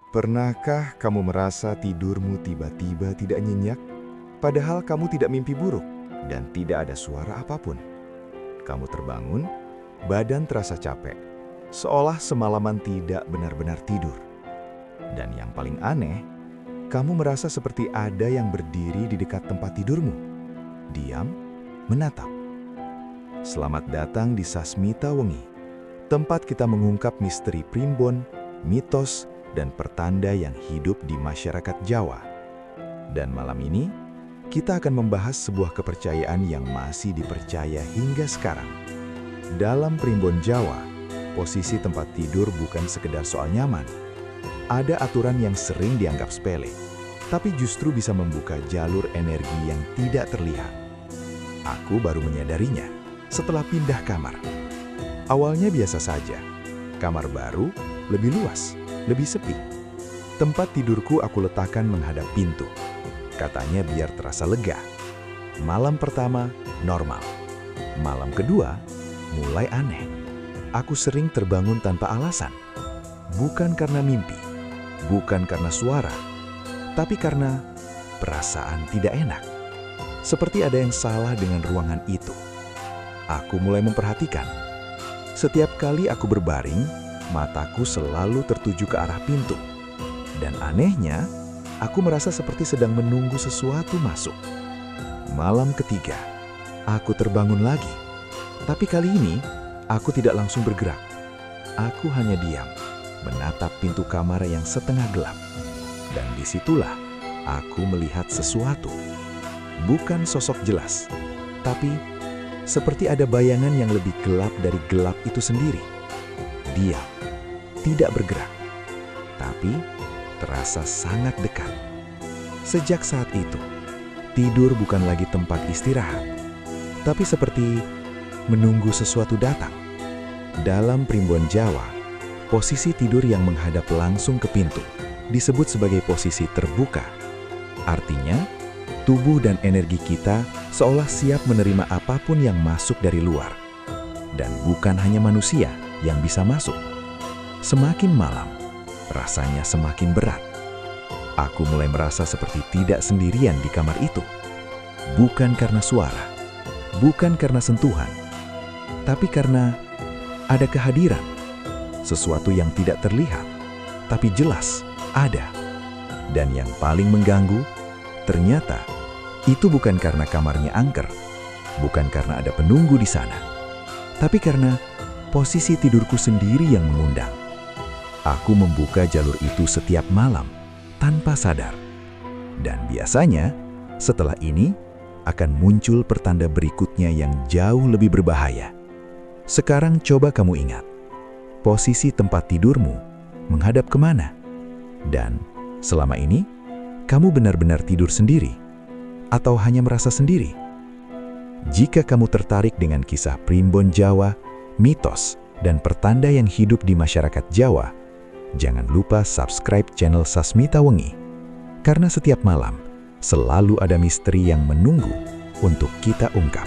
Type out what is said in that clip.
Pernahkah kamu merasa tidurmu tiba-tiba tidak nyenyak, padahal kamu tidak mimpi buruk dan tidak ada suara apapun? Kamu terbangun, badan terasa capek, seolah semalaman tidak benar-benar tidur. Dan yang paling aneh, kamu merasa seperti ada yang berdiri di dekat tempat tidurmu, diam, menatap. Selamat datang di Sasmita Wengi, tempat kita mengungkap misteri primbon, mitos, dan pertanda yang hidup di masyarakat Jawa. Dan malam ini, kita akan membahas sebuah kepercayaan yang masih dipercaya hingga sekarang. Dalam primbon Jawa, posisi tempat tidur bukan sekedar soal nyaman. Ada aturan yang sering dianggap sepele, tapi justru bisa membuka jalur energi yang tidak terlihat. Aku baru menyadarinya setelah pindah kamar. Awalnya biasa saja, kamar baru lebih luas, lebih sepi. Tempat tidurku aku letakkan menghadap pintu. Katanya biar terasa lega. Malam pertama, normal. Malam kedua, mulai aneh. Aku sering terbangun tanpa alasan. Bukan karena mimpi, bukan karena suara, tapi karena perasaan tidak enak. Seperti ada yang salah dengan ruangan itu. Aku mulai memperhatikan. Setiap kali aku berbaring, mataku selalu tertuju ke arah pintu. Dan anehnya, aku merasa seperti sedang menunggu sesuatu masuk. Malam ketiga, aku terbangun lagi. Tapi kali ini, aku tidak langsung bergerak. Aku hanya diam, menatap pintu kamar yang setengah gelap. Dan disitulah, aku melihat sesuatu. Bukan sosok jelas, tapi seperti ada bayangan yang lebih gelap dari gelap itu sendiri. Diam, tidak bergerak, tapi terasa sangat dekat. Sejak saat itu, tidur bukan lagi tempat istirahat, tapi seperti menunggu sesuatu datang. Dalam primbon Jawa, posisi tidur yang menghadap langsung ke pintu disebut sebagai posisi terbuka. Artinya, tubuh dan energi kita seolah siap menerima apapun yang masuk dari luar. Dan bukan hanya manusia yang bisa masuk. Semakin malam, rasanya semakin berat. Aku mulai merasa seperti tidak sendirian di kamar itu. Bukan karena suara, bukan karena sentuhan, tapi karena ada kehadiran. Sesuatu yang tidak terlihat, tapi jelas ada. Dan yang paling mengganggu, ternyata itu bukan karena kamarnya angker, bukan karena ada penunggu di sana, tapi karena posisi tidurku sendiri yang mengundang. Aku membuka jalur itu setiap malam, tanpa sadar. Dan biasanya, setelah ini, akan muncul pertanda berikutnya yang jauh lebih berbahaya. Sekarang coba kamu ingat, posisi tempat tidurmu menghadap kemana? Dan selama ini, kamu benar-benar tidur sendiri? Atau hanya merasa sendiri? Jika kamu tertarik dengan kisah primbon Jawa, mitos, dan pertanda yang hidup di masyarakat Jawa, jangan lupa subscribe channel Sasmita Wengi, karena setiap malam selalu ada misteri yang menunggu untuk kita ungkap.